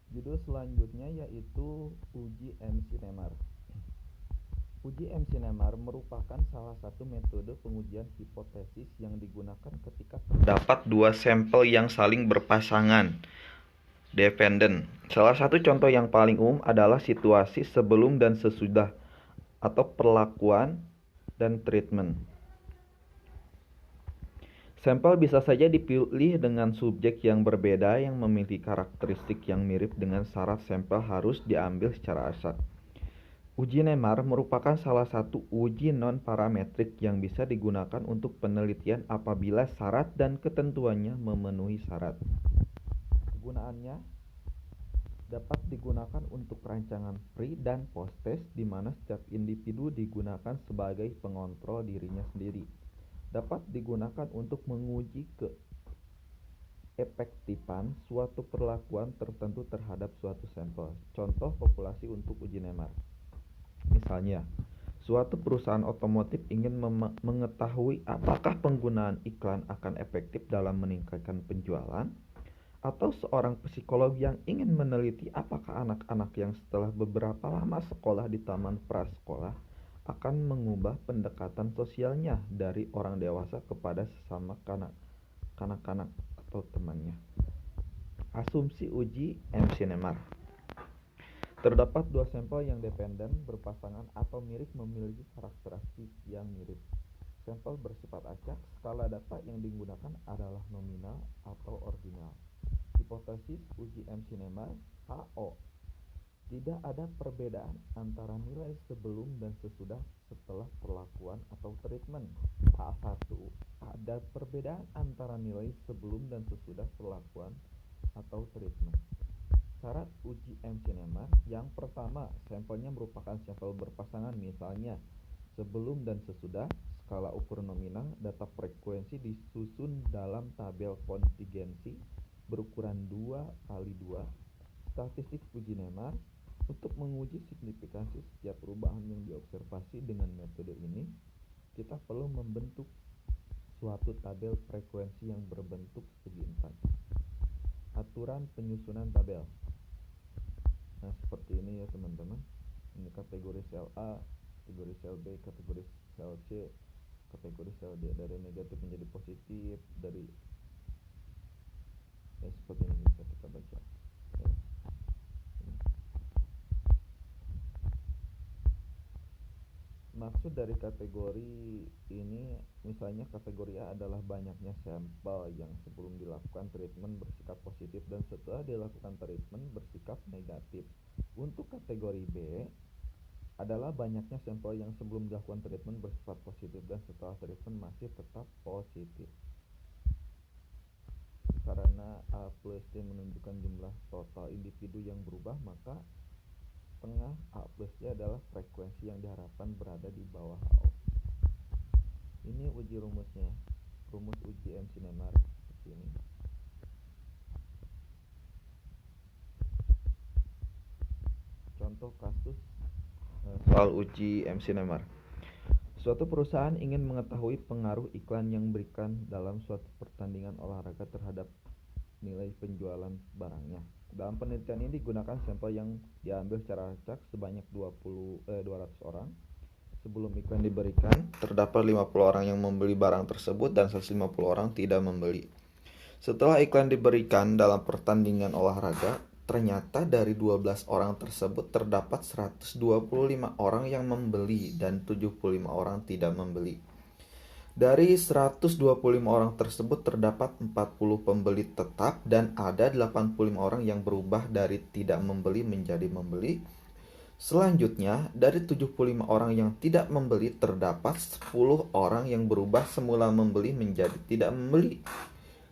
Judul selanjutnya yaitu uji MC-NEMAR. Uji MC-NEMAR merupakan salah satu metode pengujian hipotesis yang digunakan ketika terdapat dua sampel yang saling berpasangan, dependen. Salah satu contoh yang paling umum adalah situasi sebelum dan sesudah atau perlakuan dan treatment. Sampel bisa saja dipilih dengan subjek yang berbeda yang memiliki karakteristik yang mirip dengan syarat sampel harus diambil secara acak. Uji NEMAR merupakan salah satu uji non-parametrik yang bisa digunakan untuk penelitian apabila syarat dan ketentuannya memenuhi syarat. Kegunaannya dapat digunakan untuk rancangan pre dan post test di mana setiap individu digunakan sebagai pengontrol dirinya sendiri. Dapat digunakan untuk menguji keefektifan suatu perlakuan tertentu terhadap suatu sampel. Contoh populasi untuk uji NEMAR. Misalnya, suatu perusahaan otomotif ingin mengetahui apakah penggunaan iklan akan efektif dalam meningkatkan penjualan, atau seorang psikolog yang ingin meneliti apakah anak-anak yang setelah beberapa lama sekolah di taman prasekolah akan mengubah pendekatan sosialnya dari orang dewasa kepada sesama kanak-kanak atau temannya. Asumsi uji MC-NEMAR. Terdapat dua sampel yang dependen, berpasangan, atau mirip memiliki karakteristik yang mirip. Sampel bersifat acak, skala data yang digunakan adalah nominal atau ordinal. Hipotesis uji MC-NEMAR HO. Tidak ada perbedaan antara nilai sebelum dan sesudah setelah perlakuan atau treatment. H1. Ada perbedaan antara nilai sebelum dan sesudah perlakuan atau treatment. Syarat uji MC-NEMAR. Yang pertama, sampelnya merupakan sampel berpasangan, misalnya sebelum dan sesudah, skala ukur nominal, data frekuensi disusun dalam tabel kontingensi berukuran 2x2. Statistik uji NEMAR. Untuk menguji signifikansi setiap perubahan yang diobservasi dengan metode ini, kita perlu membentuk suatu tabel frekuensi yang berbentuk segi empat. Aturan penyusunan tabel. Nah, seperti ini ya teman-teman. Ini kategori sel A, kategori sel B, kategori sel C, kategori sel D. Dari negatif menjadi positif, dari seperti ini bisa kita baca. Ya. Maksud dari kategori ini, misalnya kategori A adalah banyaknya sampel yang sebelum dilakukan treatment bersikap positif dan setelah dilakukan treatment bersikap negatif. Untuk kategori B adalah banyaknya sampel yang sebelum dilakukan treatment bersifat positif dan setelah treatment masih tetap positif. Karena A plus D menunjukkan jumlah total individu yang berubah, maka tengah A plus D adalah frekuensi yang diharapkan berada di bawah HO. Ini uji rumusnya. Rumus uji MC-NEMAR seperti ini. Contoh kasus soal uji MC-NEMAR. Suatu perusahaan ingin mengetahui pengaruh iklan yang diberikan dalam suatu pertandingan olahraga terhadap nilai penjualan barangnya. Dalam penelitian ini digunakan sampel yang diambil secara acak sebanyak 200 orang. Sebelum iklan diberikan, terdapat 50 orang yang membeli barang tersebut dan 150 orang tidak membeli. Setelah iklan diberikan dalam pertandingan olahraga, ternyata dari 12 orang tersebut terdapat 125 orang yang membeli dan 75 orang tidak membeli. Dari 125 orang tersebut terdapat 40 pembeli tetap dan ada 85 orang yang berubah dari tidak membeli menjadi membeli. Selanjutnya, dari 75 orang yang tidak membeli terdapat 10 orang yang berubah semula membeli menjadi tidak membeli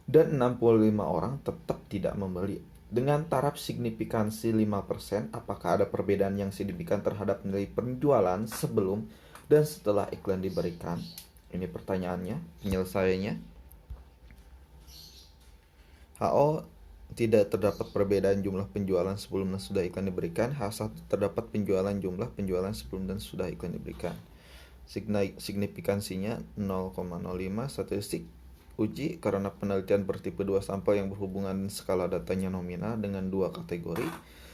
dan 65 orang tetap tidak membeli. Dengan taraf signifikansi 5%, apakah ada perbedaan yang signifikan terhadap nilai penjualan sebelum dan setelah iklan diberikan? Ini pertanyaannya, penyelesaiannya. HO tidak terdapat perbedaan jumlah penjualan sebelum dan sudah iklan diberikan. H1 terdapat jumlah penjualan sebelum dan sudah iklan diberikan. Signifikansinya 0,05. Statistik uji karena penelitian bertipe 2 sampel yang berhubungan skala datanya nominal dengan dua kategori,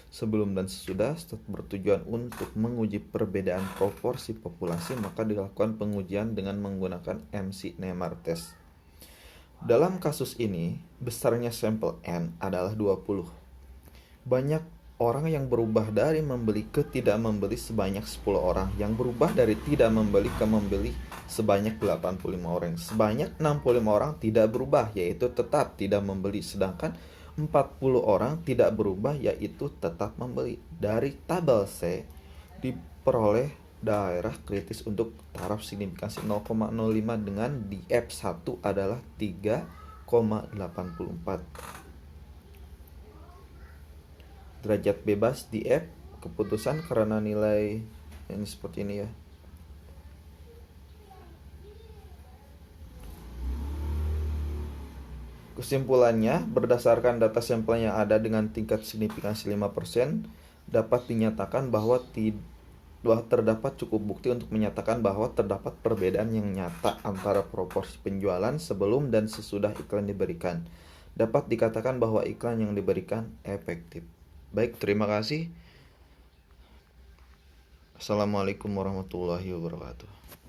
sebelum dan sesudah, bertujuan untuk menguji perbedaan proporsi populasi, maka dilakukan pengujian dengan menggunakan MC-Neymar test. Dalam kasus ini, besarnya sampel N adalah 20. Banyak orang yang berubah dari membeli ke tidak membeli sebanyak 10 orang, yang berubah dari tidak membeli ke membeli sebanyak 85 orang. Sebanyak 65 orang tidak berubah, yaitu tetap tidak membeli, sedangkan 40 orang tidak berubah, yaitu tetap membeli. Dari tabel C diperoleh daerah kritis untuk taraf signifikansi 0,05 dengan DF1 adalah 3,84. Derajat bebas di F keputusan karena nilai ini seperti ini ya. Kesimpulannya, berdasarkan data sampel yang ada dengan tingkat signifikansi 5%, dapat dinyatakan bahwa terdapat cukup bukti untuk menyatakan bahwa terdapat perbedaan yang nyata antara proporsi penjualan sebelum dan sesudah iklan diberikan. Dapat dikatakan bahwa iklan yang diberikan efektif. Baik, terima kasih. Assalamualaikum warahmatullahi wabarakatuh.